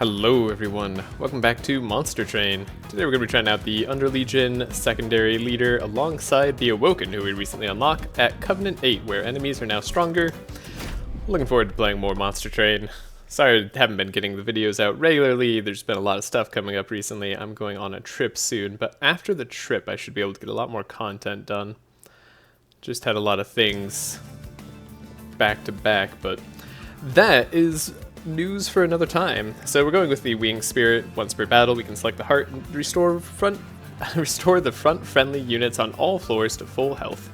Hello everyone, welcome back to Monster Train. Today we're going to be trying out the Underlegion secondary leader alongside the Awoken, who we recently unlocked at Covenant 8, where enemies are now stronger. Looking forward to playing more Monster Train. Sorry I haven't been getting the videos out regularly, there's been a lot of stuff coming up recently. I'm going on a trip soon, but after the trip I should be able to get a lot more content done. Just had a lot of things back to back, but that is news for another time. So we're going with the Wing Spirit. Once per battle, we can select the heart and restore the front friendly units on all floors to full health.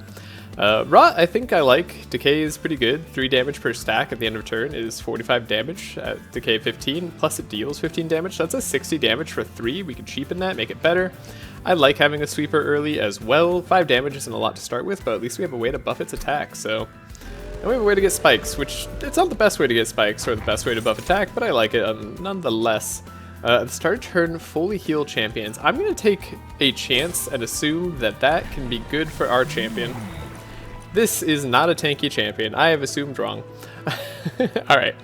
Rot, I think I like. Decay is pretty good. 3 damage per stack at the end of turn is 45 damage at decay 15, plus it deals 15 damage. That's a 60 damage for 3. We can cheapen that, make it better. I like having a sweeper early as well. 5 damage isn't a lot to start with, but at least we have a way to buff its attack, so... And we have a way to get spikes, which it's not the best way to get spikes or the best way to buff attack, but I like it nonetheless. At the start of turn, fully heal champions. I'm going to take a chance and assume that that can be good for our champion. This is not a tanky champion. I have assumed wrong. Alright.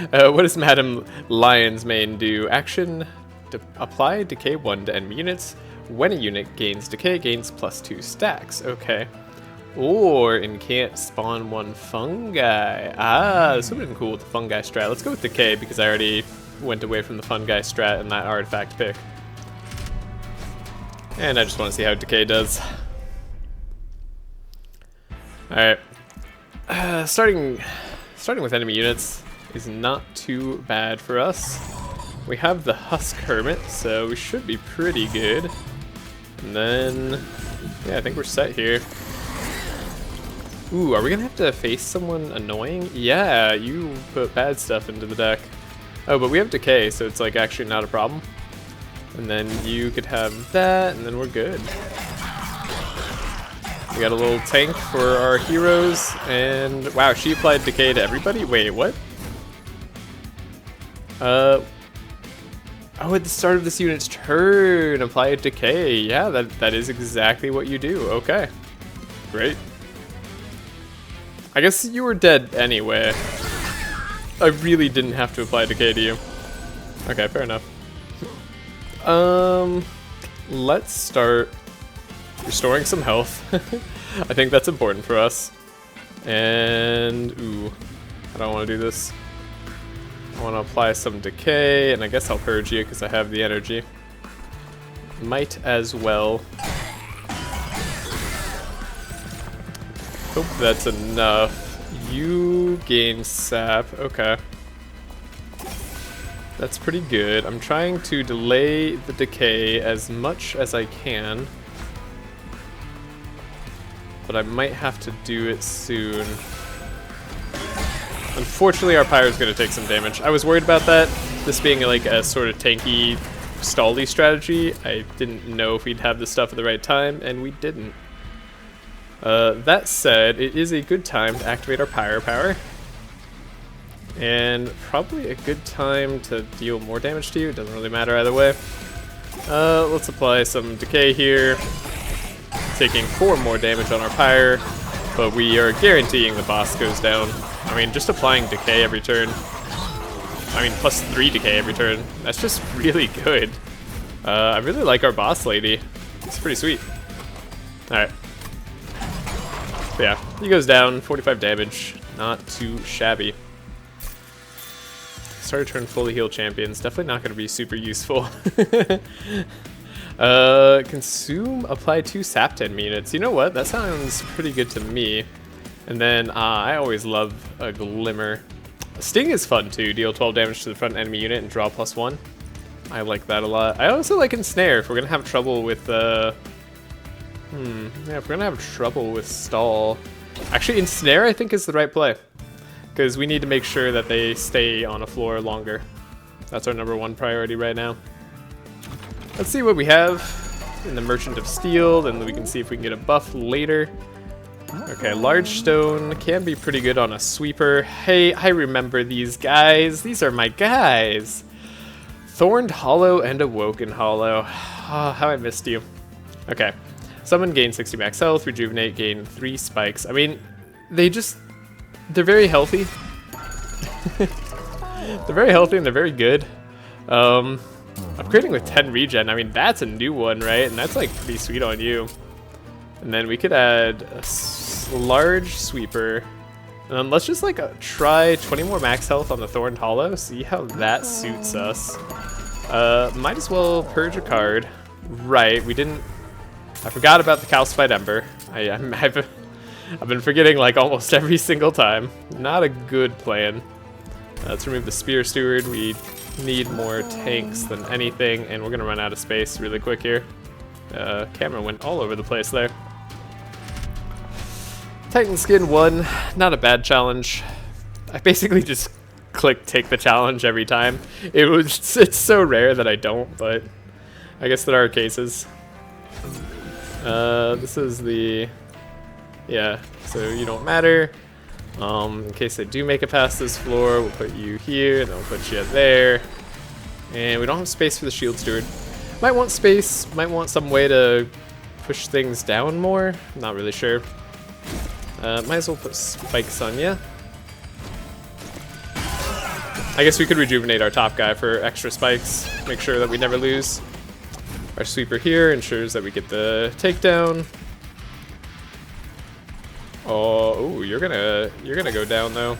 What does Madam Lion's Mane do? Action, apply decay 1 to enemy units. When a unit gains decay, gains +2 stacks. Okay. Or can't spawn 1 fungi. Ah, this would have been cool with the fungi strat. Let's go with decay because I already went away from the fungi strat in that artifact pick. And I just want to see how decay does. Alright. Starting with enemy units is not too bad for us. We have the Husk Hermit, so we should be pretty good. And then, yeah, I think we're set here. Ooh, are we gonna have to face someone annoying? Yeah, you put bad stuff into the deck. Oh, but we have decay, so it's like actually not a problem. And then you could have that, and then we're good. We got a little tank for our heroes, and wow, she applied decay to everybody? Wait, what? Oh, at the start of this unit's turn, apply a decay. Yeah, that is exactly what you do. Okay, great. I guess you were dead anyway. I really didn't have to apply decay to you. Okay, fair enough. Let's start restoring some health. I think that's important for us. And, ooh, I don't want to do this. I want to apply some decay, and I guess I'll purge you because I have the energy. Might as well. Hope that's enough. You gain sap. Okay. That's pretty good. I'm trying to delay the decay as much as I can. But I might have to do it soon. Unfortunately, our pyro is going to take some damage. I was worried about that. This being like a sort of tanky, stally strategy. I didn't know if we'd have the stuff at the right time, and we didn't. That said, it is a good time to activate our pyro power. And probably a good time to deal more damage to you. It doesn't really matter either way. Let's apply some decay here. Taking 4 more damage on our pyre, but we are guaranteeing the boss goes down. I mean, just applying decay every turn. I mean, +3 decay every turn. That's just really good. I really like our boss lady. It's pretty sweet. Alright. Yeah, he goes down, 45 damage, not too shabby. Start to turn fully healed champions, definitely not going to be super useful. Consume, apply 2 sap 10 units. You know what, that sounds pretty good to me. And then, I always love a glimmer. Sting is fun too, deal 12 damage to the front enemy unit and draw +1. I like that a lot. I also like Ensnare if we're going to have trouble with, yeah, if we're gonna have trouble with stall. Actually, Ensnare I think is the right play. Because we need to make sure that they stay on a floor longer. That's our #1 priority right now. Let's see what we have in the Merchant of Steel, then we can see if we can get a buff later. Okay, Large Stone can be pretty good on a sweeper. Hey, I remember these guys. These are my guys. Thorned Hollow and Awoken Hollow. Oh, how I missed you. Okay. Summon, gain 60 max health, rejuvenate, gain 3 spikes. I mean, they're very healthy. They're very healthy and they're very good. Upgrading with 10 regen, I mean, that's a new one, right? And that's like pretty sweet on you. And then we could add a large sweeper. And then let's just like try 20 more max health on the Thorned Hollow, see how that suits us. Might as well purge a card. Right, we didn't... I forgot about the Calcified Ember. I've been forgetting like almost every single time. Not a good plan. Let's remove the Spear Steward. We need more tanks than anything, and we're gonna run out of space really quick here. Camera went all over the place there. Titan Skin 1, not a bad challenge. I basically just click take the challenge every time. It's so rare that I don't, but I guess there are cases. This is the... Yeah, so you don't matter. In case I do make it past this floor, we'll put you here, and then we'll put you there. And we don't have space for the Shield Steward. Might want space, might want some way to push things down more. I'm not really sure. Might as well put spikes on you. I guess we could rejuvenate our top guy for extra spikes. Make sure that we never lose. Our sweeper here ensures that we get the takedown. Oh, you're gonna go down though.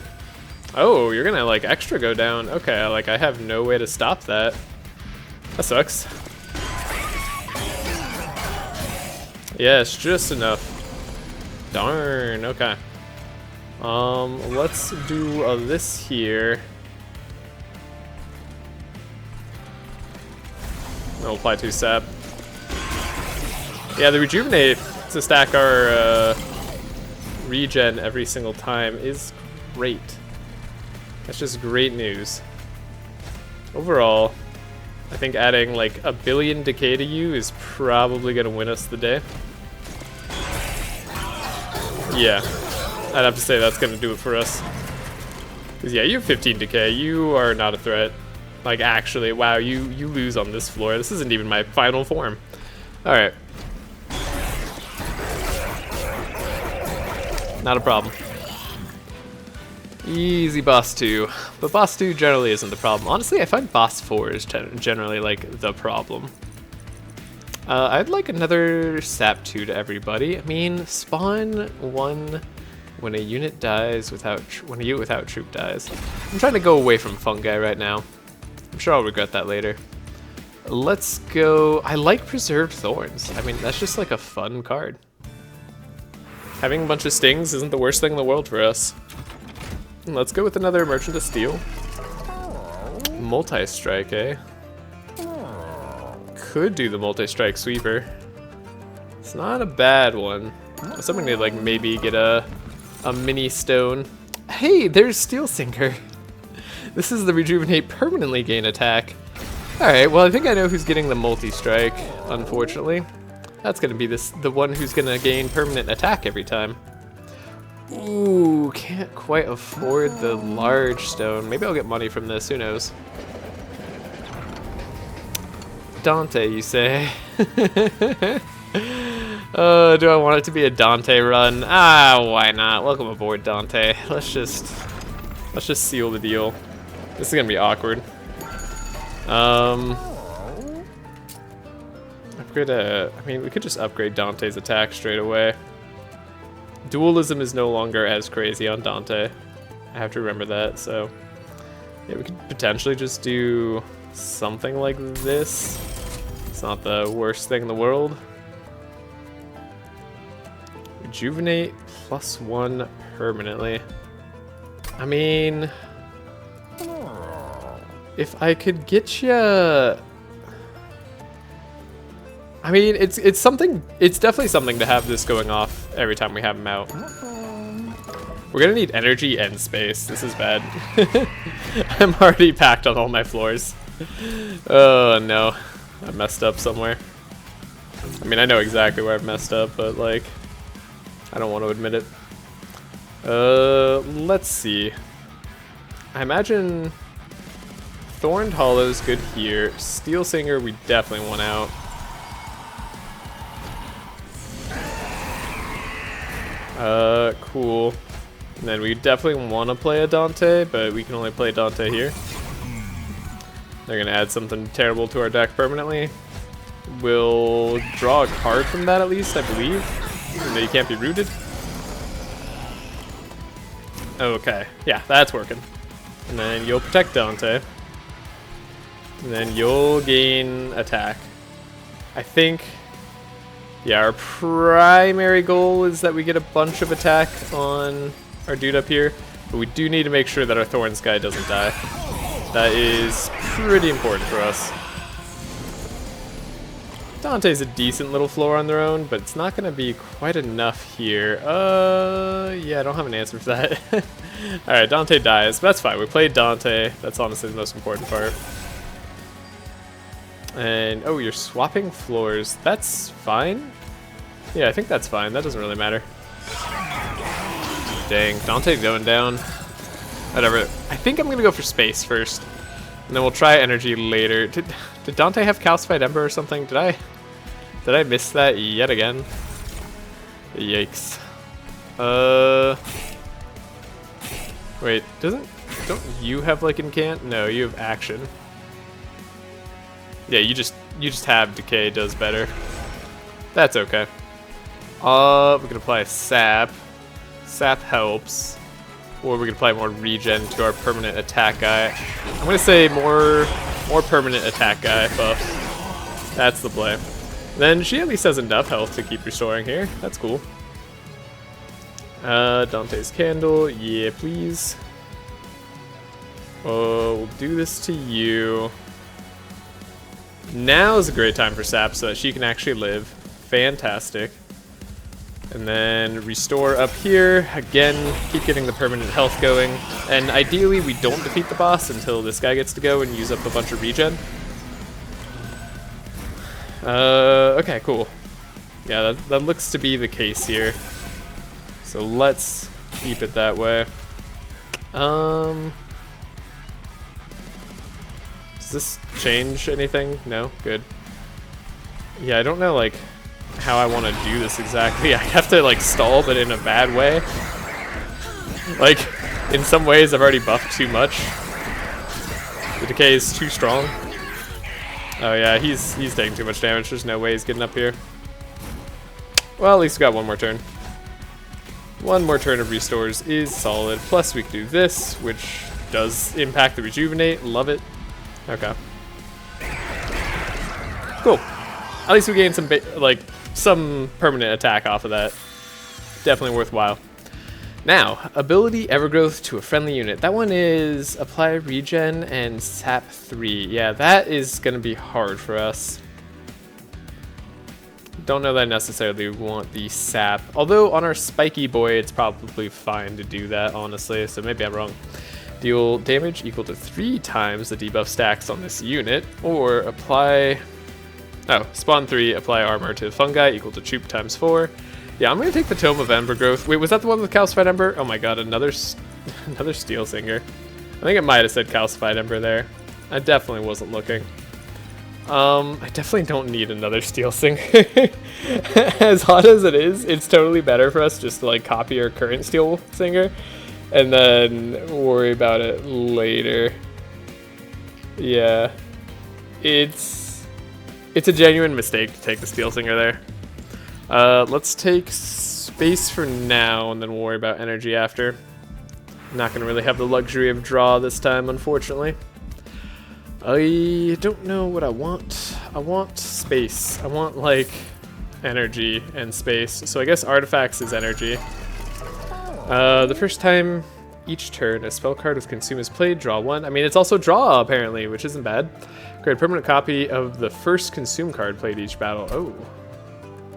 Oh, you're gonna like extra go down. Okay, like I have no way to stop that. That sucks. Yes, just enough. Darn. Okay. Let's do this here. No, apply 2 sap. Yeah, the rejuvenate to stack our regen every single time is great. That's just great news. Overall, I think adding like 1 billion decay to you is probably gonna win us the day. Yeah, I'd have to say that's gonna do it for us. Cause yeah, you have 15 decay. You are not a threat. Like actually, wow, you lose on this floor. This isn't even my final form. All right. Not a problem. Easy boss 2. But boss 2 generally isn't the problem. Honestly, I find boss 4 is generally like the problem. I'd like another sap 2 to everybody. I mean, spawn 1 when a unit dies without when a unit without troop dies. I'm trying to go away from fungi right now. I'm sure I'll regret that later. Let's go. I like Preserved Thorns. I mean, that's just like a fun card. Having a bunch of stings isn't the worst thing in the world for us. Let's go with another Merchant of Steel. Multi-strike, eh? Could do the multi-strike sweeper. It's not a bad one. Something to like maybe get a mini stone. Hey, there's Steel Sinker. This is the rejuvenate permanently gain attack. Alright, well I think I know who's getting the multi-strike, unfortunately. That's gonna be the one who's gonna gain permanent attack every time. Ooh, can't quite afford the large stone. Maybe I'll get money from this, who knows. Dante, you say? Do I want it to be a Dante run? Ah, why not? Welcome aboard, Dante. Let's just seal the deal. This is gonna be awkward. Upgrade I mean, we could just upgrade Dante's attack straight away. Dualism is no longer as crazy on Dante. I have to remember that, so... Yeah, we could potentially just do something like this. It's not the worst thing in the world. Rejuvenate +1 permanently. I mean... If I could get you... I mean, it's something. It's definitely something to have this going off every time we have him out. We're gonna need energy and space. This is bad. I'm already packed on all my floors. Oh no, I messed up somewhere. I mean, I know exactly where I've messed up, but like, I don't want to admit it. Let's see. I imagine Thorned Hollow's good here. Steel Singer we definitely want out. Cool. And then we definitely want to play a Dante, but we can only play Dante here. They're gonna add something terrible to our deck permanently. We'll draw a card from that at least, I believe. Even though you can't be rooted. Okay, yeah, that's working. And then you'll protect Dante. And then you'll gain attack. I think, yeah, our primary goal is that we get a bunch of attack on our dude up here. But we do need to make sure that our Thorns guy doesn't die. That is pretty important for us. Dante's a decent little floor on their own, but it's not going to be quite enough here. Yeah, I don't have an answer for that. Alright, Dante dies, but that's fine. We played Dante. That's honestly the most important part. And, oh, you're swapping floors. That's fine? Yeah, I think that's fine. That doesn't really matter. Dang, Dante going down. Whatever. I think I'm going to go for space first. And then we'll try energy later. Did Dante have Calcified Ember or something? Did I miss that yet again? Yikes. Wait, don't you have like incant? No, you have action. Yeah, you just have decay does better. That's okay. We can apply sap. Sap helps. Or we can apply more regen to our permanent attack guy. I'm gonna say more permanent attack guy buff. That's the play. Then she at least has enough health to keep restoring here. That's cool. Dante's candle, yeah, please. Oh, we'll do this to you. Now is a great time for sap so that she can actually live. Fantastic. And then restore up here. Again, keep getting the permanent health going. And ideally, we don't defeat the boss until this guy gets to go and use up a bunch of regen. Okay, cool. Yeah, that looks to be the case here. So let's keep it that way. Does this change anything? No? Good. Yeah, I don't know, like, how I want to do this exactly. I have to like stall, but in a bad way. Like, in some ways I've already buffed too much. The decay is too strong. Oh yeah, he's taking too much damage. There's no way he's getting up here. Well, at least we got one more turn. One more turn of restores is solid. Plus we can do this, which does impact the rejuvenate. Love it. Okay. Cool. At least we gained some permanent attack off of that. Definitely worthwhile. Now, ability Evergrowth to a friendly unit. That one is apply regen and sap 3. Yeah, that is going to be hard for us. Don't know that I necessarily want the sap. Although on our spiky boy, it's probably fine to do that, honestly. So maybe I'm wrong. Deal damage equal to 3 times the debuff stacks on this unit. Or apply... Oh, spawn 3, apply armor to fungi equal to troop times 4. Yeah, I'm gonna take the Tome of Embergrowth. Wait, was that the one with Calcified Ember? Oh my god, another Steel Singer. I think it might have said Calcified Ember there. I definitely wasn't looking. I definitely don't need another Steel Singer. As hot as it is, it's totally better for us just to like copy our current Steel Singer and then worry about it later. Yeah, it's a genuine mistake to take the Steel Singer there. Let's take space for now, and then we'll worry about energy after. I'm not going to really have the luxury of draw this time, unfortunately. I don't know what I want. I want space. I want, like, energy and space. So I guess artifacts is energy. The first time each turn a spell card with consume is played, draw 1. I mean, it's also draw, apparently, which isn't bad. Create a permanent copy of the first consume card played each battle. Oh.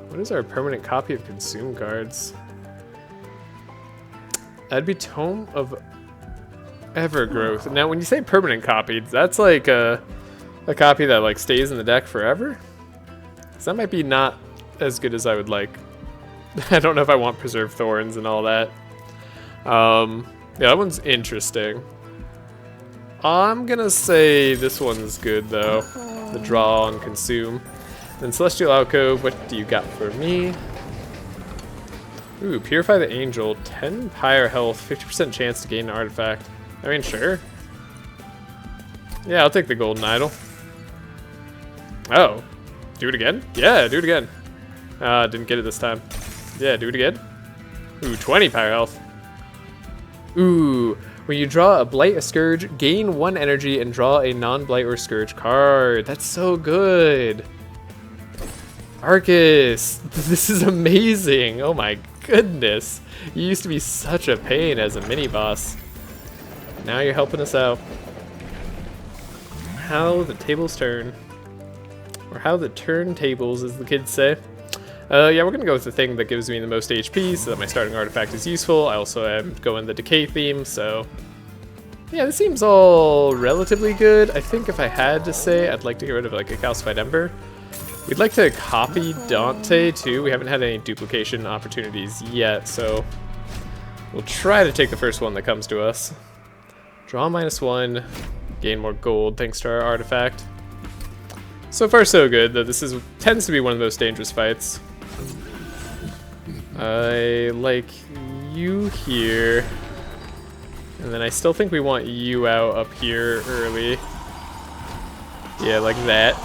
What is our permanent copy of consume cards? That'd be Tome of Evergrowth. Now, when you say permanent copy, that's like a copy that like stays in the deck forever? So that might be not as good as I would like. I don't know if I want Preserved Thorns and all that. Yeah, that one's interesting. I'm gonna say this one's good though. The draw and consume. Then Celestial Alcove, what do you got for me? Ooh, Purify the Angel, 10 higher health, 50% chance to gain an artifact. I mean, sure. Yeah, I'll take the golden idol. Oh. Do it again? Yeah, do it again. Didn't get it this time. Yeah, do it again. Ooh, 20 power health. Ooh, when you draw a Blight, a Scourge, gain 1 energy and draw a non-Blight or Scourge card. That's so good. Arcus, this is amazing. Oh my goodness. You used to be such a pain as a mini-boss. Now you're helping us out. How the tables turn. Or how the turntables, as the kids say. Yeah, we're gonna go with the thing that gives me the most HP so that my starting artifact is useful. I also am going the decay theme, so yeah, this seems all relatively good. I think if I had to say, I'd like to get rid of like a calcified ember. We'd like to copy Dante too. We haven't had any duplication opportunities yet, so we'll try to take the first one that comes to us. Draw -1, gain more gold thanks to our artifact. So far so good, though this tends to be one of the most dangerous fights. I like you here. And then I still think we want you out up here early. Yeah, like that.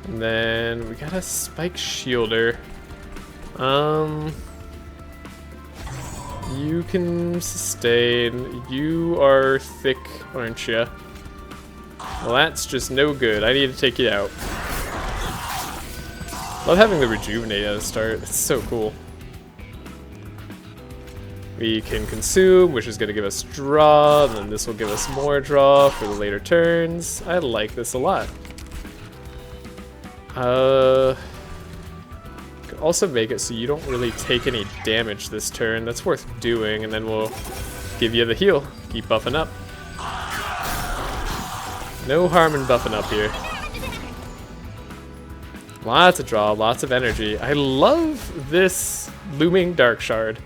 And then we got a spike shielder. You can sustain. You are thick, aren't you? Well, that's just no good. I need to take you out. Love having the rejuvenate at the start. It's so cool. We can consume, which is going to give us draw, and then this will give us more draw for the later turns. I like this a lot. Could also make it so you don't really take any damage this turn. That's worth doing, and then we'll give you the heal. Keep buffing up. No harm in buffing up here. Lots of draw, lots of energy. I love this looming dark shard.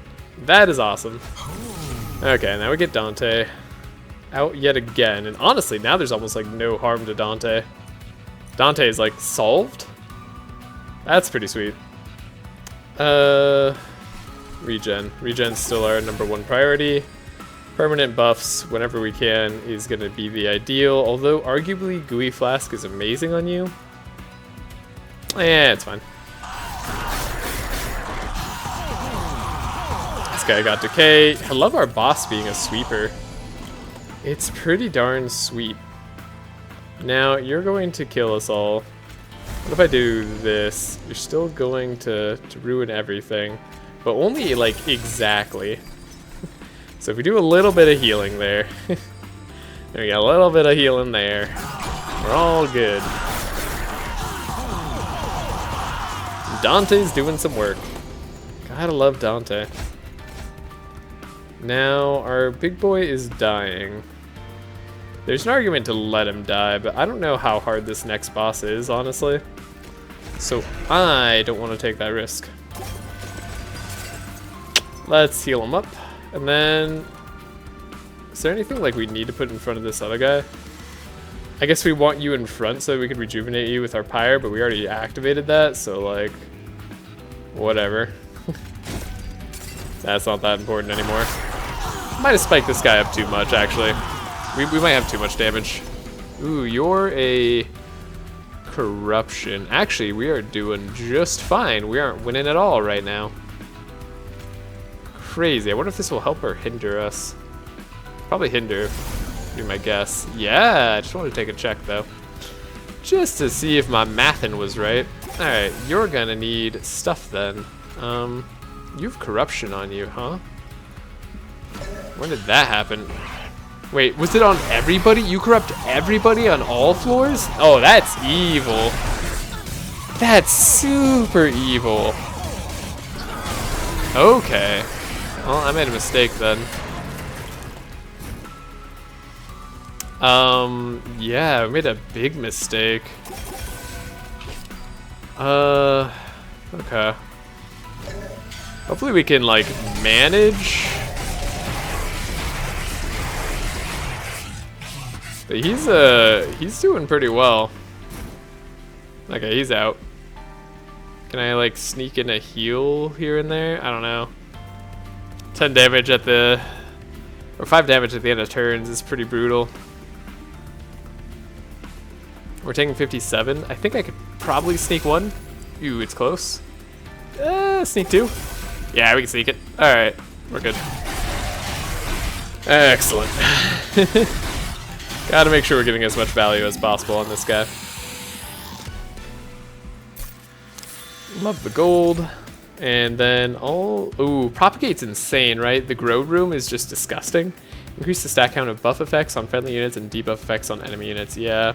That is awesome. Okay, now we get Dante out yet again. And honestly, now there's almost like no harm to Dante. Dante is like solved. That's pretty sweet. Regen. Regen's still our #1 priority. Permanent buffs whenever we can is going to be the ideal, although arguably Gooey Flask is amazing on you. Yeah, it's fine. This guy got decay. I love our boss being a sweeper. It's pretty darn sweet. Now, you're going to kill us all. What if I do this? You're still going to ruin everything, but only like exactly. So if we do a little bit of healing there, there we go, a little bit of healing there, we're all good. Dante's doing some work. Gotta love Dante. Now, our big boy is dying. There's an argument to let him die, but I don't know how hard this next boss is, honestly. So I don't want to take that risk. Let's heal him up. And then, is there anything like we need to put in front of this other guy? I guess we want you in front so we could rejuvenate you with our pyre, but we already activated that, so like, whatever. That's not that important anymore. Might have spiked this guy up too much, actually. We might have too much damage. Ooh, you're a corruption. Actually, we are doing just fine. We aren't winning at all right now. Crazy. I wonder if this will help or hinder us. Probably hinder, would be my guess. Yeah, I just wanted to take a check though. Just to see if my mathin' was right. Alright, you're gonna need stuff then. You have corruption on you, huh? When did that happen? Wait, was it on everybody? You corrupt everybody on all floors? Oh, that's evil. That's super evil. Okay. Well, I made a mistake then. Yeah, I made a big mistake. Okay. Hopefully we can, like, manage. But he's doing pretty well. Okay, he's out. Can I, like, sneak in a heal here and there? I don't know. 10 damage at the... or 5 damage at the end of turns is pretty brutal. We're taking 57. I think I could probably sneak one. Ooh, it's close. Sneak two. Yeah, we can sneak it. Alright, we're good. Excellent. Gotta make sure we're getting as much value as possible on this guy. Love the gold. And then ooh, propagate's insane, right? The grow room is just disgusting. Increase the stack count of buff effects on friendly units and debuff effects on enemy units. Yeah,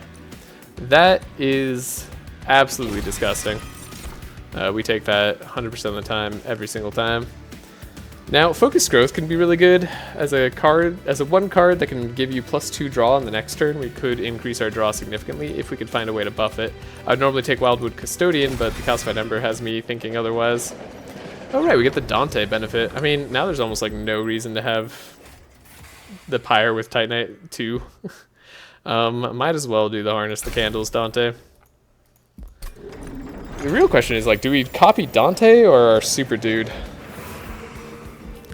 that is absolutely disgusting. We take that 100% of the time, every single time. Now, focus growth can be really good as a card, as a one card that can give you +2 draw on the next turn. We could increase our draw significantly if we could find a way to buff it. I'd normally take Wildwood Custodian, but the Calcified Ember has me thinking otherwise. Oh right, we get the Dante benefit. I mean, now there's almost like no reason to have the Pyre with Titanite too. Might as well do the Harness the Candles Dante. The real question is, like, do we copy Dante or our super dude?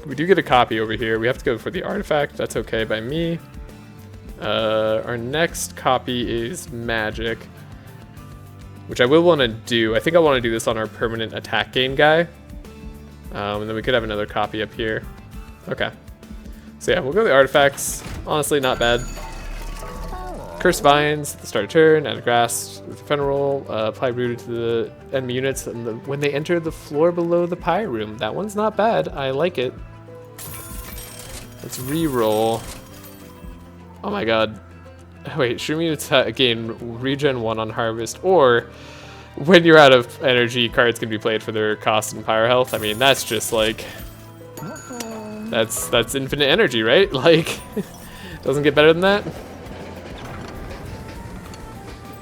We do get a copy over here. We have to go for the artifact. That's okay by me. Our next copy is magic, which I will want to do. I think I want to do this on our permanent attack gain guy. And then we could have another copy up here. Okay. So yeah, we'll go with the artifacts. Honestly, not bad. Curse Vines at the start of turn, add a grass with ephemeral, apply rooted to the enemy units and when they enter the floor below the pyre room. That one's not bad. I like it. Let's re-roll. Oh my god. Wait, should we gain regen 1 on harvest, or when you're out of energy, cards can be played for their cost and pyre health? I mean, that's just like... That's infinite energy, right? Like, doesn't get better than that.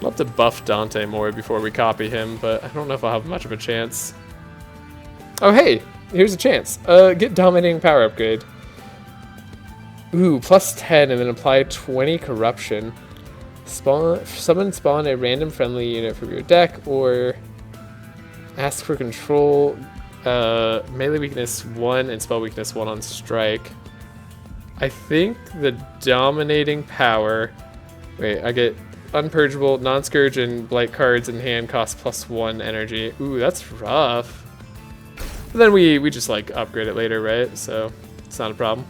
Love to buff Dante more before we copy him, but I don't know if I'll have much of a chance. Oh hey, here's a chance. Get Dominating Power upgrade. Ooh, +10 and then apply 20 corruption. Spawn a random friendly unit from your deck, or ask for control. Melee weakness 1 and spell weakness 1 on strike. I think the Dominating Power... Wait, I get Unpurgeable, Non-Scourge, and Blight cards in hand cost +1 energy. Ooh, that's rough. But then we just like upgrade it later, right? So it's not a problem.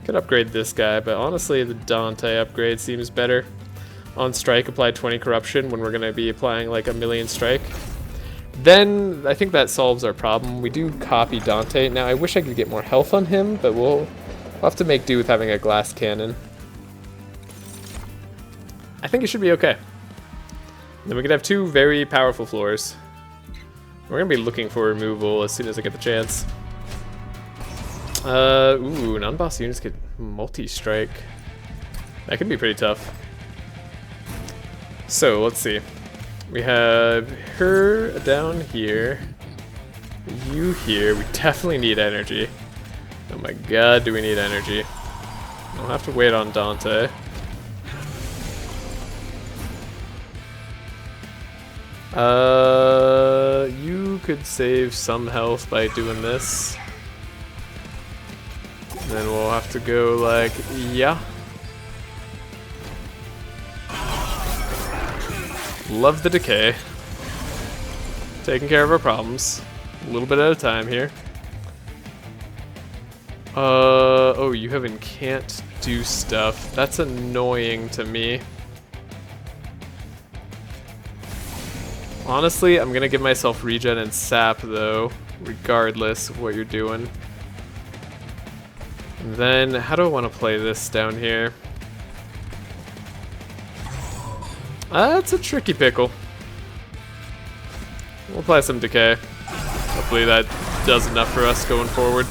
Could upgrade this guy, but honestly the Dante upgrade seems better. On strike, apply 20 corruption when we're going to be applying like 1,000,000 strike. Then I think that solves our problem. We do copy Dante. Now I wish I could get more health on him, but we'll have to make do with having a glass cannon. I think it should be okay. Then we could have 2 very powerful floors. We're going to be looking for removal as soon as I get the chance. Ooh, non-boss units get multi-strike. That could be pretty tough. So, let's see. We have her down here. You here. We definitely need energy. Oh my god, do we need energy. I'll have to wait on Dante. You could save some health by doing this. And then we'll have to go like, yeah. Love the decay. Taking care of our problems. A little bit at a time here. Oh, you can't do stuff. That's annoying to me. Honestly, I'm gonna give myself regen and sap though, regardless of what you're doing. And then, how do I want to play this down here? That's a tricky pickle. We'll apply some decay. Hopefully that does enough for us going forward.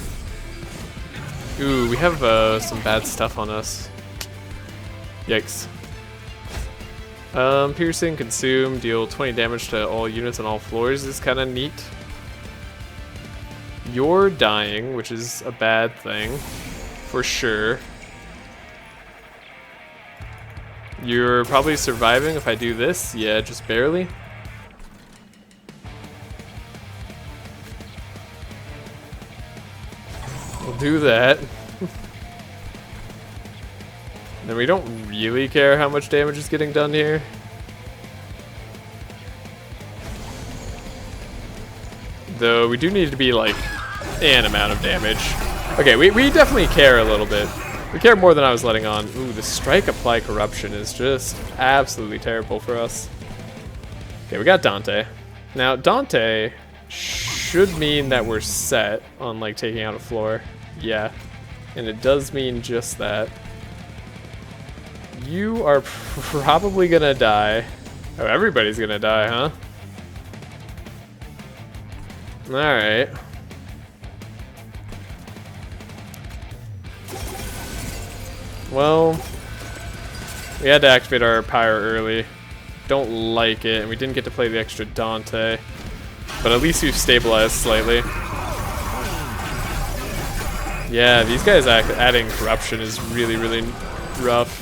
Ooh, we have some bad stuff on us. Yikes. Piercing, consume, deal 20 damage to all units on all floors is kind of neat. You're dying, which is a bad thing, for sure. You're probably surviving if I do this. Yeah, just barely. We'll do that. Then we don't really care how much damage is getting done here. Though we do need to be like an amount of damage. Okay, we definitely care a little bit. We care more than I was letting on. Ooh, the strike apply corruption is just absolutely terrible for us. Okay, we got Dante. Now, Dante should mean that we're set on like taking out a floor. Yeah, and it does mean just that. You are probably gonna die. Oh, everybody's gonna die, huh? Alright. Well, we had to activate our pyre early. Don't like it, and we didn't get to play the extra Dante. But at least we've stabilized slightly. Yeah, these guys adding corruption is really, really rough.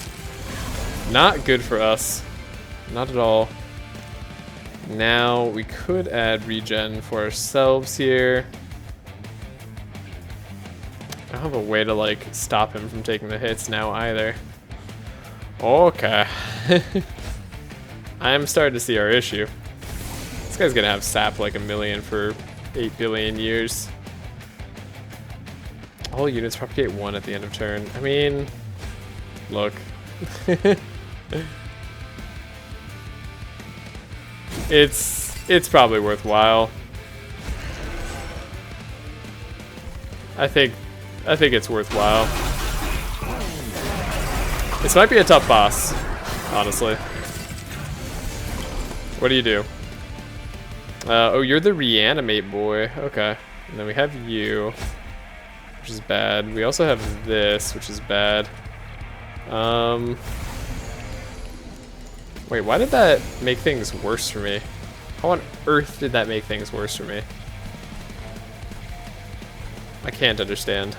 Not good for us. Not at all. Now, we could add regen for ourselves here. I don't have a way to, like, stop him from taking the hits now either. Okay. I'm starting to see our issue. This guy's gonna have sap like 1,000,000 for 8 billion years. All units propagate 1 at the end of turn. I mean, look. It's probably worthwhile. I think it's worthwhile. This might be a tough boss, honestly. What do you do? Oh, you're the reanimate boy. Okay. And then we have you, which is bad. We also have this, which is bad. Wait, why did that make things worse for me? How on earth did that make things worse for me? I can't understand.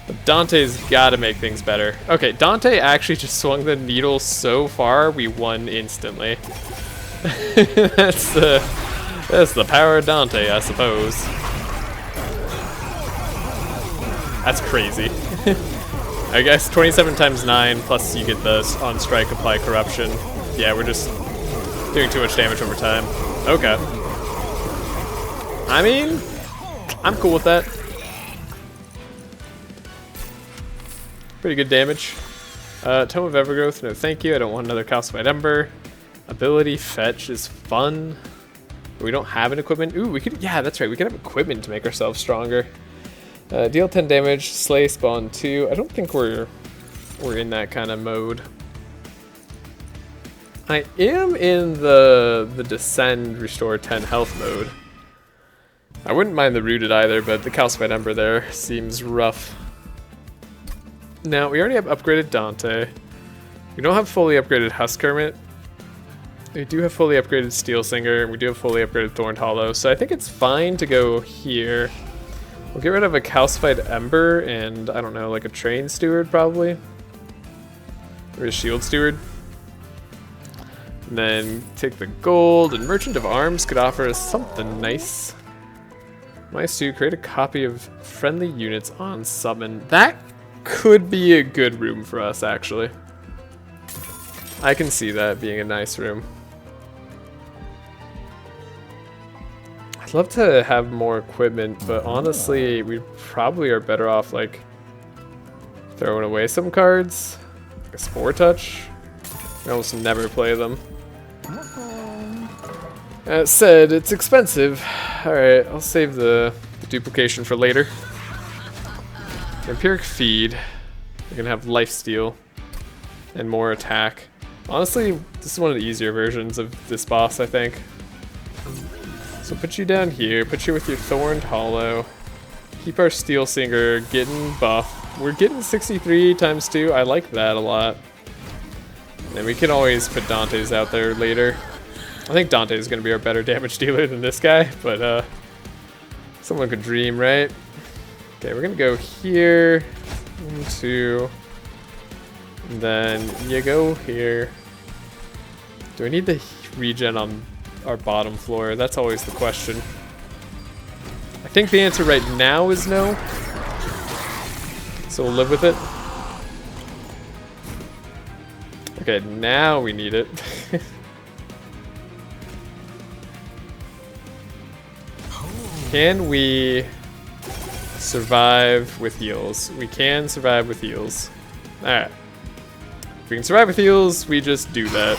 But Dante's gotta make things better. Okay, Dante actually just swung the needle so far, we won instantly. That's the power of Dante, I suppose. That's crazy. I guess 27 times 9, plus you get the on strike apply corruption. Yeah, we're just doing too much damage over time. Okay. I mean, I'm cool with that. Pretty good damage. Tome of Evergrowth, no thank you. I don't want another calcified ember. Ability fetch is fun. We don't have an equipment. Ooh, we could, yeah, that's right. We could have equipment to make ourselves stronger. Deal 10 damage, slay, spawn 2. I don't think we're in that kind of mode. I am in the descend, restore 10 health mode. I wouldn't mind the rooted either, but the calcified ember there seems rough. Now, we already have upgraded Dante. We don't have fully upgraded Husk Hermit. We do have fully upgraded Steel Singer, and we do have fully upgraded Thorned Hollow, so I think it's fine to go here. We'll get rid of a Calcified Ember and, I don't know, like a Train Steward probably? Or a Shield Steward. And then take the gold, and Merchant of Arms could offer us something nice. -2, create a copy of friendly units on summon. That could be a good room for us, actually. I can see that being a nice room. I'd love to have more equipment, but honestly, we probably are better off, like, throwing away some cards. Like a Spore Touch. I almost never play them. That said, it's expensive. Alright, I'll save the duplication for later. Empiric Feed. We're gonna have Lifesteal and more attack. Honestly, this is one of the easier versions of this boss, I think. So put you down here, put you with your Thorned Hollow. Keep our Steel Singer getting buff. We're getting 63 times 2, I like that a lot. And we can always put Dante's out there later. I think Dante is going to be our better damage dealer than this guy, but someone could dream, right? Okay, we're going to go here, 1, 2, and then you go here. Do I need the regen on our bottom floor? That's always the question. I think the answer right now is no, so we'll live with it. Okay, now we need it. Can we survive with heals? We can survive with heals. Alright. If we can survive with heals, we just do that.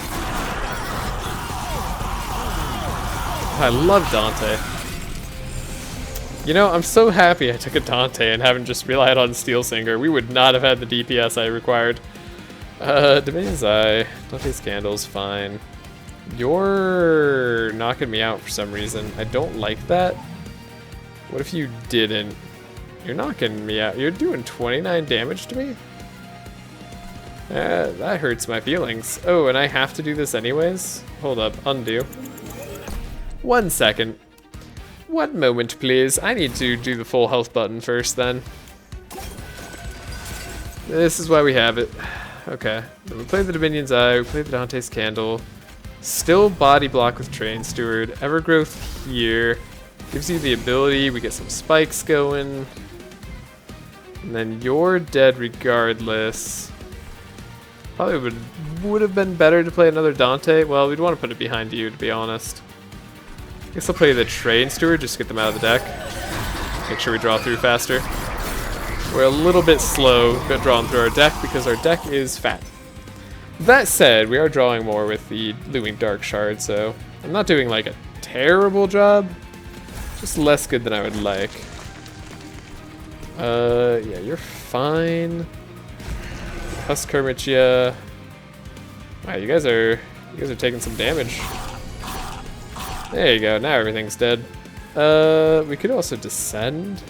I love Dante. You know, I'm so happy I took a Dante and haven't just relied on Steel Singer. We would not have had the DPS I required. Dominion's Eye. Dante's Candle's fine. You're knocking me out for some reason. I don't like that. What if you didn't? You're knocking me out. You're doing 29 damage to me? That hurts my feelings. Oh, and I have to do this anyways? Hold up. Undo. 1 second. 1 moment, please. I need to do the full health button first, then. This is why we have it. Okay. Then we play the Dominion's Eye. We play the Dante's Candle. Still body block with Train Steward. Evergrowth here. Gives you the ability. We get some spikes going. And then you're dead regardless. Probably would have been better to play another Dante. Well, we'd want to put it behind you, to be honest. I guess I'll play the Train Steward just to get them out of the deck. Make sure we draw through faster. We're a little bit slow drawing through our deck because our deck is fat. That said, we are drawing more with the Looming Dark Shard, so I'm not doing like a terrible job. Just less good than I would like. Yeah, you're fine. Husk Kermitia. Wow, you guys are taking some damage. There you go, now everything's dead. We could also descend.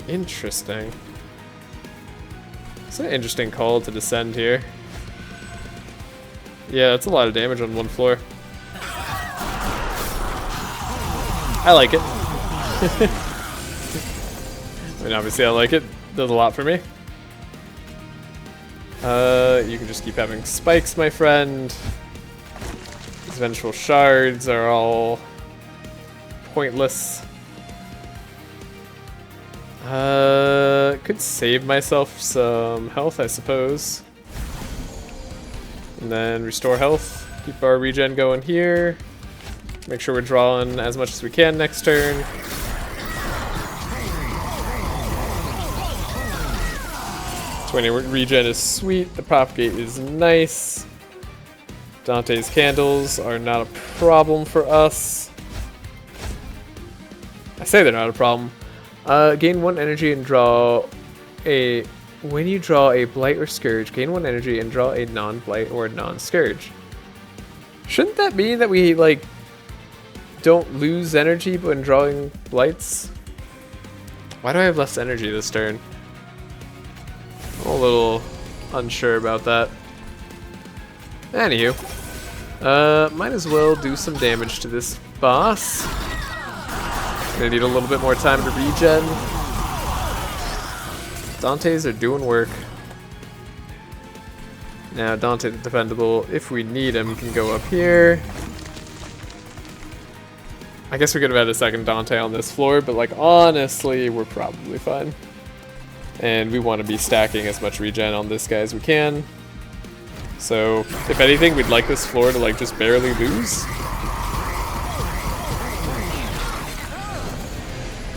Interesting. It's an interesting call to descend here. Yeah, that's a lot of damage on one floor. I like it. I mean, obviously I like it. Does a lot for me. You can just keep having spikes, my friend. These vengeful shards are all pointless. Could save myself some health, I suppose. And then restore health. Keep our regen going here. Make sure we're drawing as much as we can next turn. Regen is sweet. The propagate is nice. Dante's Candles are not a problem for us. I say they're not a problem. Gain 1 energy and draw a... When you draw a Blight or Scourge, gain 1 energy and draw a non-Blight or non-Scourge. Shouldn't that mean that we, like, don't lose energy when drawing Blights? Why do I have less energy this turn? I'm a little unsure about that. Anywho. Might as well do some damage to this boss. Gonna need a little bit more time to regen. Dantes are doing work. Now Dante the Defendable, if we need him, can go up here. I guess we could have had a second Dante on this floor, but like honestly, we're probably fine. And we want to be stacking as much regen on this guy as we can. So, if anything, we'd like this floor to like just barely lose.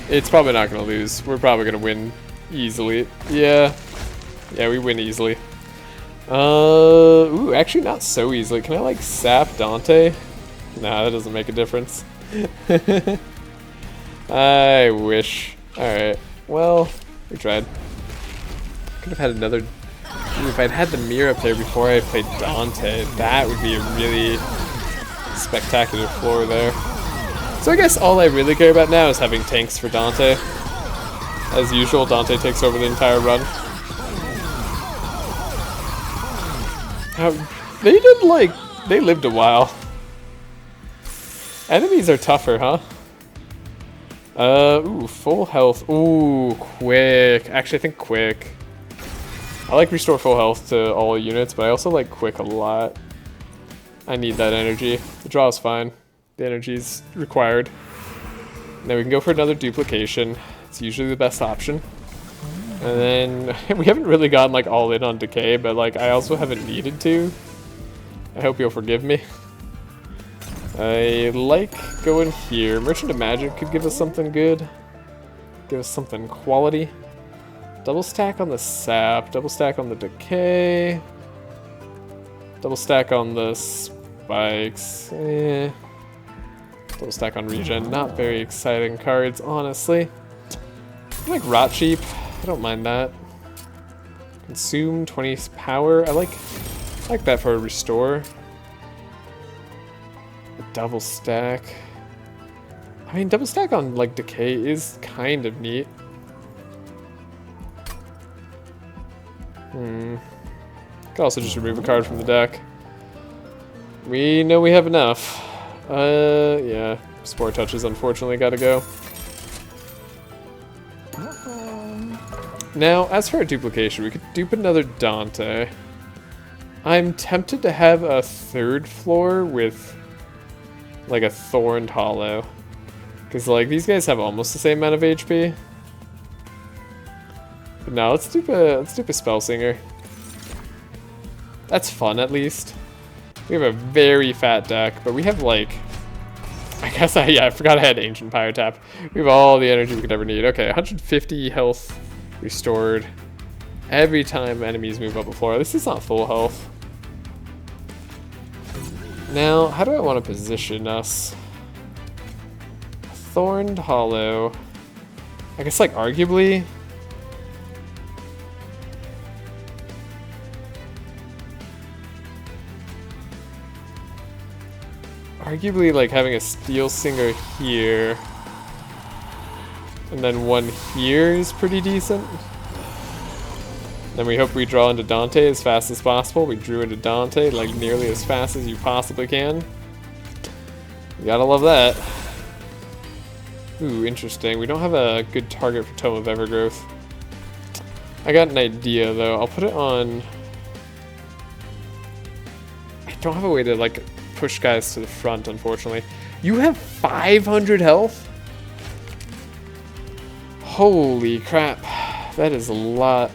It's probably not going to lose. We're probably going to win easily. Yeah, we win easily. Ooh, actually not so easily. Can I like sap Dante? Nah, that doesn't make a difference. I wish. Alright, well, we tried. Could have had another... Ooh, if I'd had the mirror up there before I played Dante, that would be a really spectacular floor there. So I guess all I really care about now is having tanks for Dante. As usual, Dante takes over the entire run. They did like... They lived a while. Enemies are tougher, huh? Ooh, full health. Ooh, quick. Actually, I think quick. I like restore full health to all units, but I also like quick a lot. I need that energy. The draw is fine. The energy's required. Now we can go for another duplication. It's usually the best option. And then we haven't really gotten like all in on decay, but like I also haven't needed to. I hope you'll forgive me. I like going here. Merchant of Magic could give us something good. Give us something quality. Double stack on the sap, double stack on the decay. Double stack on the spikes. Double stack on regen. Not very exciting cards, honestly. I like Rot Sheep. I don't mind that. Consume 20 power. I like that for a restore. A double stack. I mean, double stack on like decay is kind of neat. Could also just remove a card from the deck. We know we have enough. Yeah. Spore Touches unfortunately gotta go. Now, as for a duplication, we could dupe another Dante. I'm tempted to have a third floor with like a Thorned Hollow. Because like these guys have almost the same amount of HP. But no, let's dupe a Spell Singer. That's fun at least. We have a very fat deck, but we have like I forgot I had Ancient Pyre Tap. We have all the energy we could ever need. Okay, 150 health restored every time enemies move up a floor. This is not full health. Now, how do I want to position us? Thorned Hollow. I guess like arguably. Arguably like having a Steel Singer here. And then one here is pretty decent. Then we hope we draw into Dante as fast as possible. We drew into Dante like nearly as fast as you possibly can. You gotta love that. Ooh, interesting. We don't have a good target for Tome of Evergrowth. I got an idea though. I'll put it on... I don't have a way to like push guys to the front, unfortunately. You have 500 health? Holy crap. That is a lot.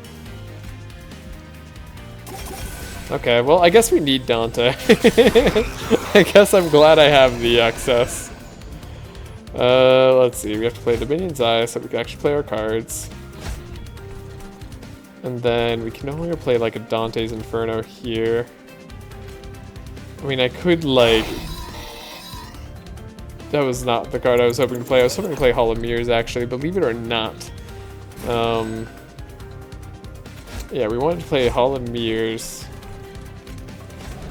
Okay, well, I guess we need Dante. I guess I'm glad I have the access. Let's see. We have to play Dominion's Eye so we can actually play our cards. And then we can no longer play like a Dante's Inferno here. I mean, I could like... That was not the card I was hoping to play. I was hoping to play Hall of Mirrors, actually, believe it or not. Yeah, we wanted to play Hall of Mirrors.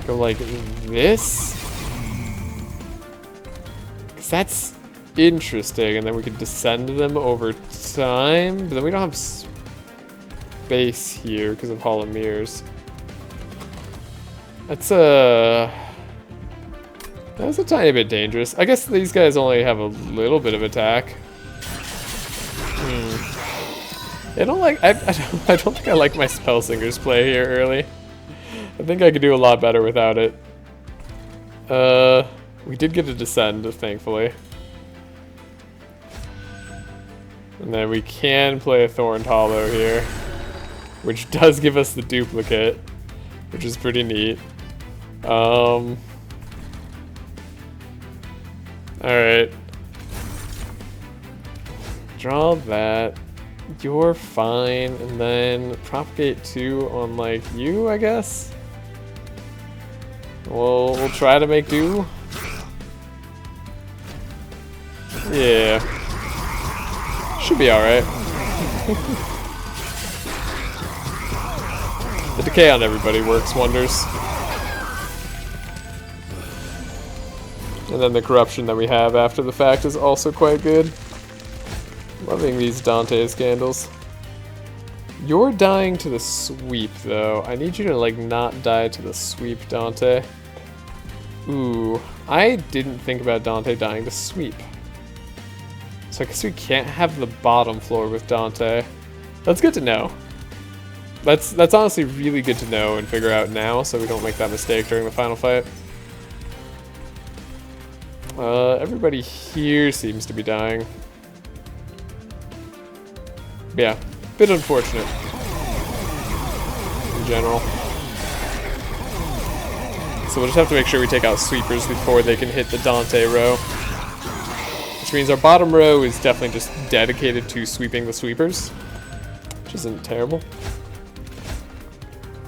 Go like this? Because that's interesting, and then we could descend them over time. But then we don't have space here because of Hall of Mirrors. That's a tiny bit dangerous. I guess these guys only have a little bit of attack. I don't like. I don't think I like my Spell Singer's play here early. I think I could do a lot better without it. We did get a descend, thankfully. And then we can play a Thorned Hollow here, which does give us the duplicate, which is pretty neat. Alright. Draw that. You're fine. And then propagate 2 on, like, you, I guess? We'll try to make do. Yeah. Should be alright. The decay on everybody works wonders. And then the corruption that we have after the fact is also quite good. Loving these Dante scandals. You're dying to the sweep, though. I need you to, like, not die to the sweep, Dante. Ooh. I didn't think about Dante dying to sweep. So I guess we can't have the bottom floor with Dante. That's good to know. That's honestly really good to know and figure out now, so we don't make that mistake during the final fight. Everybody here seems to be dying. Yeah, bit unfortunate in general. So we'll just have to make sure we take out sweepers before they can hit the Dante row. Which means our bottom row is definitely just dedicated to sweeping the sweepers. Which isn't terrible.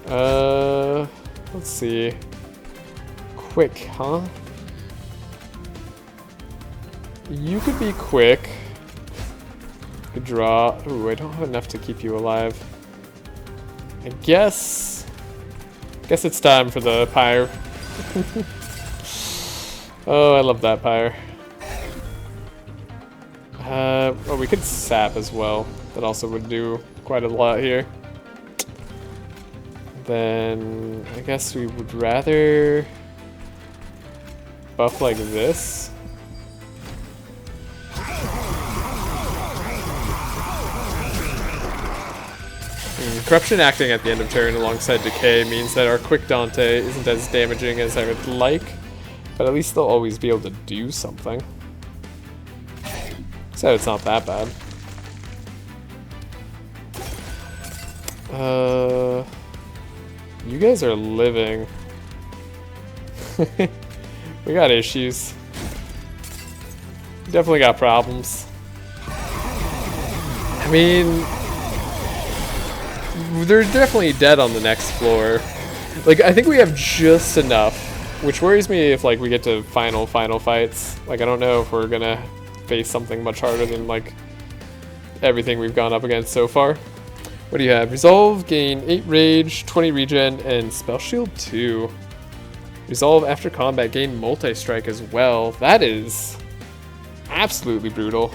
Let's see. Quick, huh? You could be quick. Could draw. Ooh, I don't have enough to keep you alive. I guess it's time for the pyre. Oh, I love that pyre. Well, we could sap as well. That also would do quite a lot here. Then I guess we would rather buff like this. Corruption acting at the end of turn alongside Decay means that our quick Dante isn't as damaging as I would like, but at least they'll always be able to do something. So it's not that bad. You guys are living. We got issues. Definitely got problems. I mean, they're definitely dead on the next floor. Like, I think we have just enough, which worries me if, like, we get to final fights. Like, I don't know if we're gonna face something much harder than, like, everything we've gone up against so far. What do you have? Resolve, gain 8 rage, 20 regen, and spell shield 2. Resolve after combat, gain multi-strike as well. That is absolutely brutal.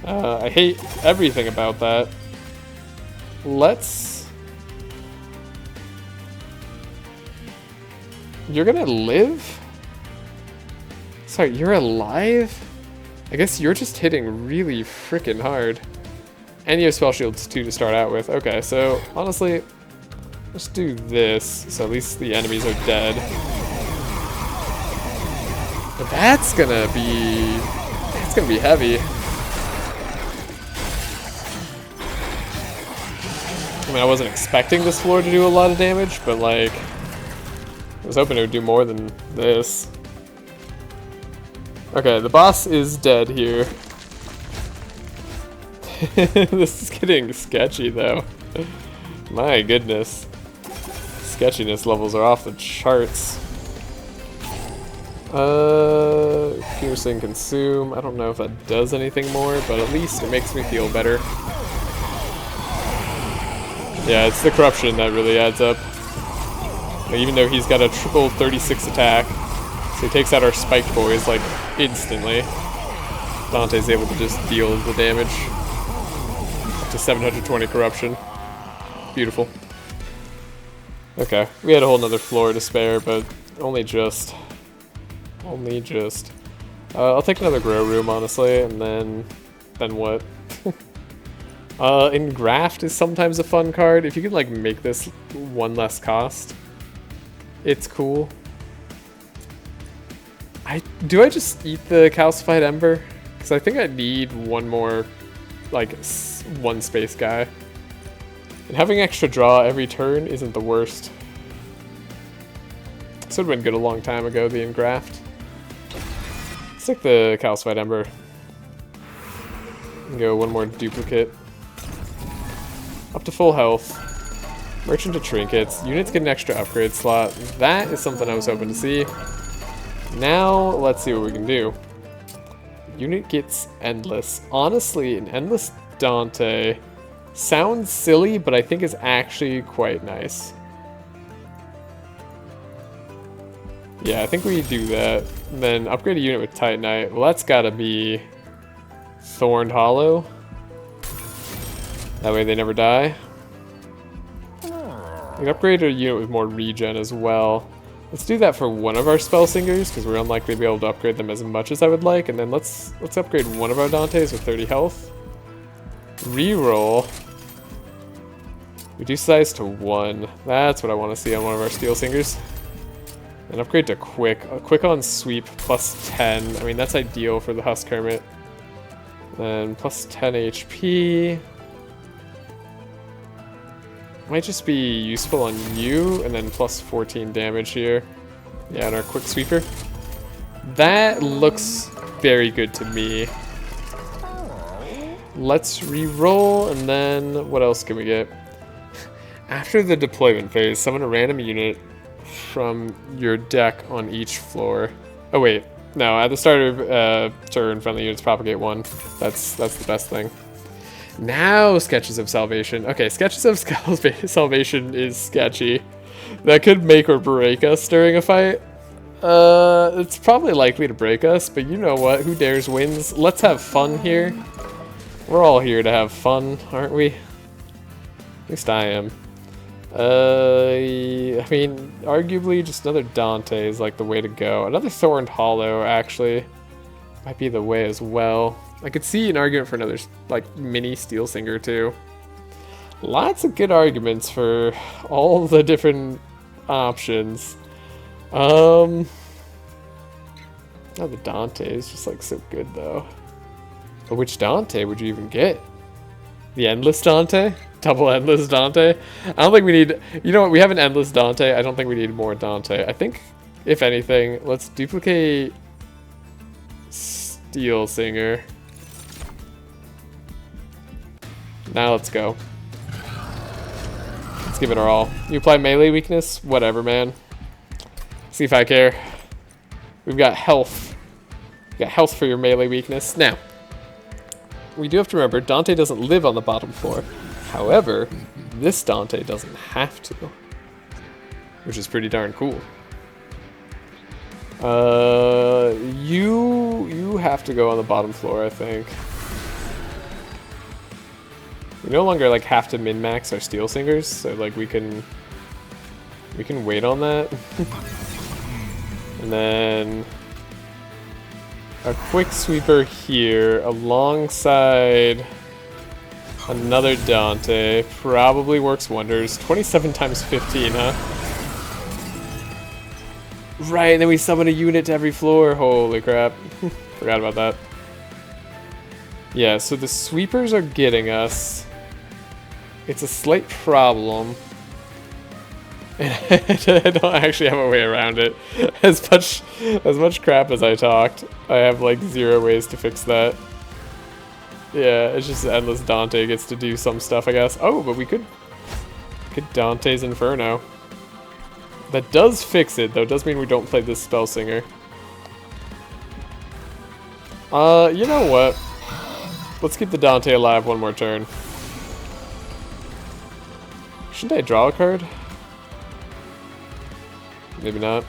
I hate everything about that. You're gonna live? Sorry, you're alive? I guess you're just hitting really freaking hard. And you have spell shields 2 to start out with. Okay, so honestly, let's do this, so at least the enemies are dead. But that's gonna be heavy. I mean, I wasn't expecting this floor to do a lot of damage, but like, I was hoping it would do more than this. Okay, the boss is dead here. This is getting sketchy though. My goodness. Sketchiness levels are off the charts. Piercing, consume. I don't know if that does anything more, but at least it makes me feel better. Yeah, it's the corruption that really adds up. Even though he's got a triple 36 attack, so he takes out our spiked boys like instantly. Dante's able to just deal the damage. Up to 720 corruption. Beautiful. Okay, we had a whole nother floor to spare, but only just. I'll take another grow room, honestly, and then what? Engraft is sometimes a fun card. If you could, like, make this one less cost, it's cool. Do I just eat the calcified ember? Because I think I need one more, like, one space guy. And having extra draw every turn isn't the worst. This would have been good a long time ago, the engraft. Let's take the calcified ember. And go one more duplicate. Up to full health. Merchant to trinkets. Units get an extra upgrade slot. That is something I was hoping to see. Now, let's see what we can do. Unit gets endless. Honestly, an endless Dante sounds silly, but I think is actually quite nice. Yeah, I think we do that. And then upgrade a unit with Titanite. Well, that's gotta be Thorned Hollow. That way they never die. We can upgrade a unit with more regen as well. Let's do that for one of our spell singers, because we're unlikely to be able to upgrade them as much as I would like. And then let's upgrade one of our Dantes with 30 health. Reroll. Reduce size to 1. That's what I want to see on one of our steel singers. And upgrade to quick. Quick on sweep plus 10. I mean, that's ideal for the Husk Hermit. Then plus 10 HP. Might just be useful on you, and then plus 14 damage here. Yeah, and our quick sweeper. That looks very good to me. Let's re-roll, and then what else can we get? After the deployment phase, summon a random unit from your deck on each floor. Oh wait, no, at the start of turn, friendly units propagate 1. That's the best thing. Now Sketches of Salvation. Okay, Sketches of Salvation is sketchy. That could make or break us during a fight. It's probably likely to break us, but you know what? Who dares wins? Let's have fun here. We're all here to have fun, aren't we? At least I am. I mean, arguably just another Dante is like the way to go. Another Thorned Hollow, actually, might be the way as well. I could see an argument for another, like, mini Steel Singer, too. Lots of good arguments for all the different options. Oh, the Dante is just, like, so good, though. But which Dante would you even get? The Endless Dante? Double Endless Dante? I don't think we need... You know what? We have an Endless Dante. I don't think we need more Dante. I think, if anything, let's duplicate Steel Singer. Now let's go. Let's give it our all. You apply melee weakness? Whatever, man. See if I care. We've got health. We've got health for your melee weakness. Now, we do have to remember, Dante doesn't live on the bottom floor. However, this Dante doesn't have to. Which is pretty darn cool. You have to go on the bottom floor, I think. We no longer like have to min-max our Steel Singers, so like we can wait on that. And then a quick sweeper here alongside another Dante probably works wonders. 27 times 15, huh? Right, and then we summon a unit to every floor. Holy crap. Forgot about that. Yeah, so the sweepers are getting us. It's a slight problem. And I don't actually have a way around it. As much crap as I talked, I have like 0 ways to fix that. Yeah, it's just Endless Dante gets to do some stuff, I guess. Oh, but we could Dante's Inferno. That does fix it, though. It does mean we don't play this Spell Singer. You know what? Let's keep the Dante alive one more turn. Shouldn't I draw a card? Maybe not.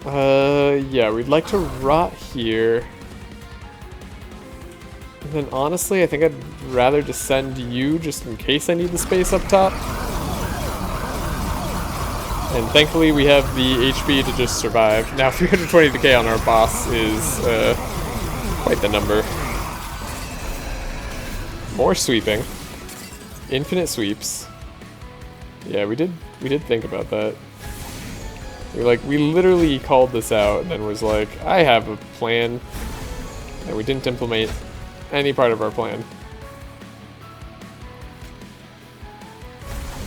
Yeah, we'd like to rot here. And then honestly, I think I'd rather just send you just in case I need the space up top. And thankfully we have the HP to just survive. Now 320 decay on our boss is quite the number. More sweeping. Infinite sweeps. Yeah, we did think about that. We literally called this out and then was like, I have a plan. And we didn't implement any part of our plan.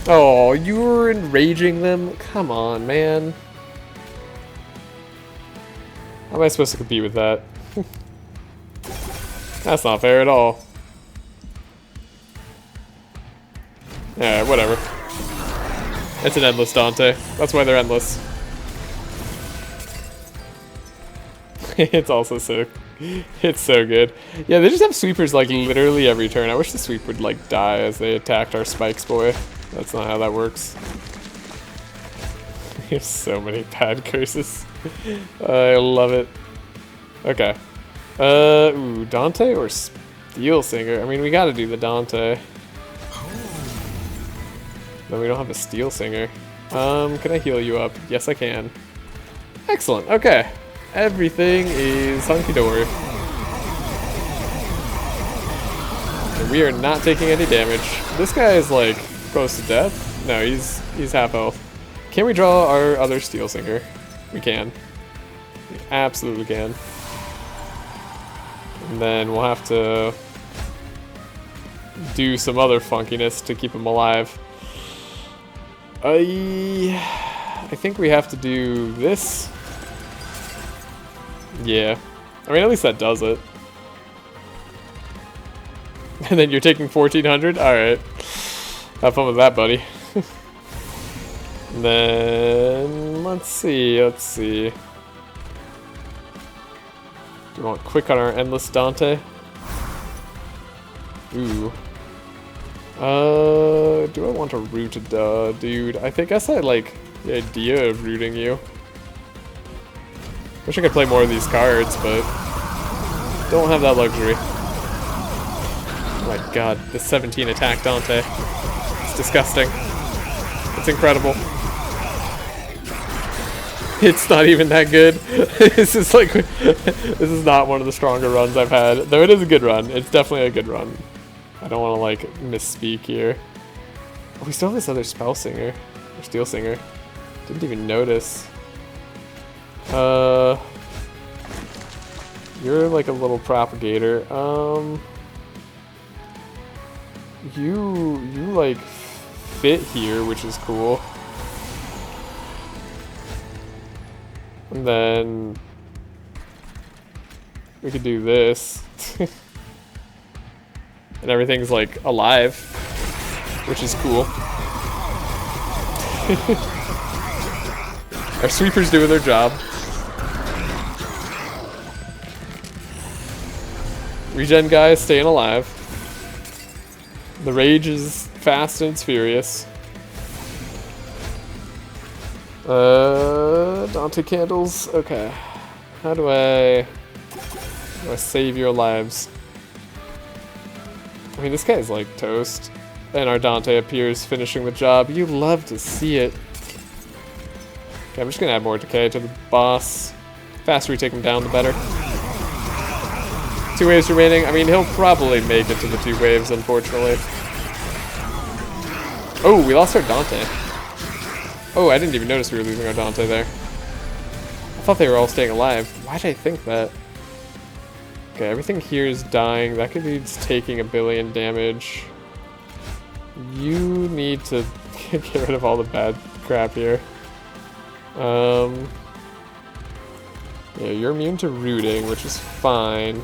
Oh, you were enraging them? Come on, man. How am I supposed to compete with that? That's not fair at all. Yeah, whatever. It's an endless Dante. That's why they're endless. It's also so... It's so good. Yeah, they just have sweepers like literally every turn. I wish the sweep would like die as they attacked our Spikes boy. That's not how that works. There's so many bad curses. I love it. Okay. Ooh, Dante or Steel Singer? I mean, we gotta do the Dante. No, we don't have a Steel Singer. Can I heal you up? Yes, I can. Excellent, okay. Everything is hunky-dory. And we are not taking any damage. This guy is like close to death. No, he's half health. Can we draw our other Steel Singer? We can. We absolutely can. And then we'll have to do some other funkiness to keep him alive. I think we have to do this. Yeah. I mean, at least that does it. And then you're taking 1400? Alright. Have fun with that, buddy. And then, let's see. Do you want quick on our Endless Dante? Ooh. Do I want to root a dude? I guess I like the idea of rooting you. Wish I could play more of these cards, but don't have that luxury. Oh my god, the 17 attack Dante. It's disgusting. It's incredible. It's not even that good. This is like, this is not one of the stronger runs I've had. Though it is a good run. It's definitely a good run. I don't want to like misspeak here. Oh, we still have this other Spell Singer. Or Steel Singer. Didn't even notice. You're like a little propagator. You like fit here, which is cool. And then we could do this. And everything's like alive, which is cool. Our sweepers doing their job. Regen guy staying alive. The rage is fast and it's furious. Dante candles. Okay. How do I save your lives? I mean, this guy's like toast. And our Dante appears finishing the job. You love to see it. Okay, I'm just gonna add more decay to the boss. The faster we take him down, the better. 2 waves remaining. I mean, he'll probably make it to the 2 waves, unfortunately. Oh, we lost our Dante. Oh, I didn't even notice we were losing our Dante there. I thought they were all staying alive. Why did I think that? Okay, everything here is dying. That could be taking 1 billion damage. You need to get rid of all the bad crap here. Yeah, you're immune to rooting, which is fine.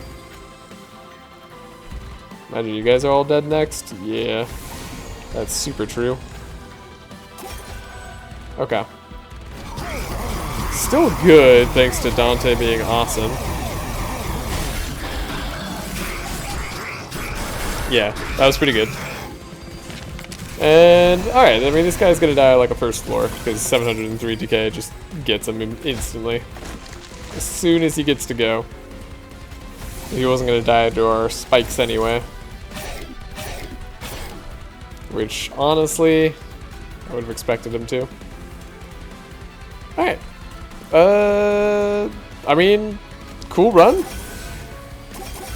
Imagine you guys are all dead next. Yeah, that's super true. Okay. Still good, thanks to Dante being awesome. Yeah, that was pretty good. And, alright, I mean, this guy's gonna die like a first floor, because 703 decay just gets him instantly. As soon as he gets to go. He wasn't gonna die to our spikes anyway. Which, honestly, I would have expected him to. Alright. I mean, cool run.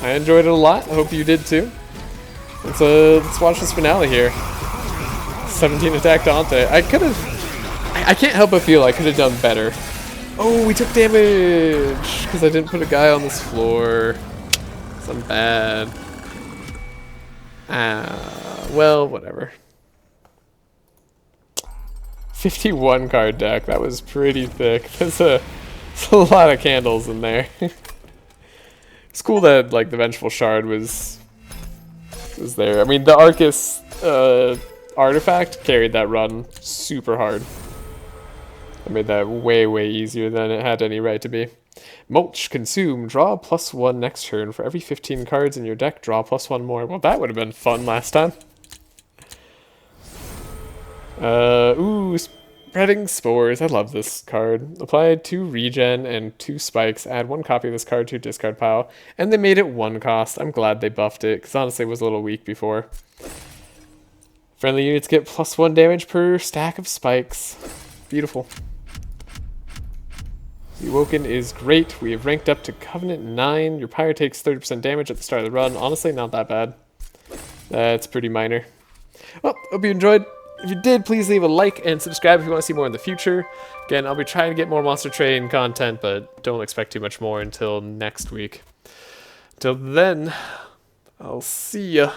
I enjoyed it a lot. I hope you did too. Let's watch this finale here. 17 attack Dante. I can't help but feel I could have done better. Oh, we took damage because I didn't put a guy on this floor. I'm bad. Well, whatever. 51 card deck. That was pretty thick. There's a lot of candles in there. It's cool that like the Vengeful Shard was there. I mean, the Arcus artifact carried that run super hard. I made that way, way easier than it had any right to be. Mulch, consume, draw +1 next turn. For every 15 cards in your deck, draw +1 more. Well, that would have been fun last time. Ooh, spreading spores. I love this card. Apply 2 regen and 2 spikes. Add 1 copy of this card to your discard pile. And they made it 1 cost. I'm glad they buffed it, because honestly it was a little weak before. Friendly units get +1 damage per stack of spikes. Beautiful. The Awoken is great. We have ranked up to Covenant 9. Your Pyre takes 30% damage at the start of the run. Honestly, not that bad. That's pretty minor. Well, hope you enjoyed. If you did, please leave a like and subscribe if you want to see more in the future. Again, I'll be trying to get more Monster Train content, but don't expect too much more until next week. Till then, I'll see ya.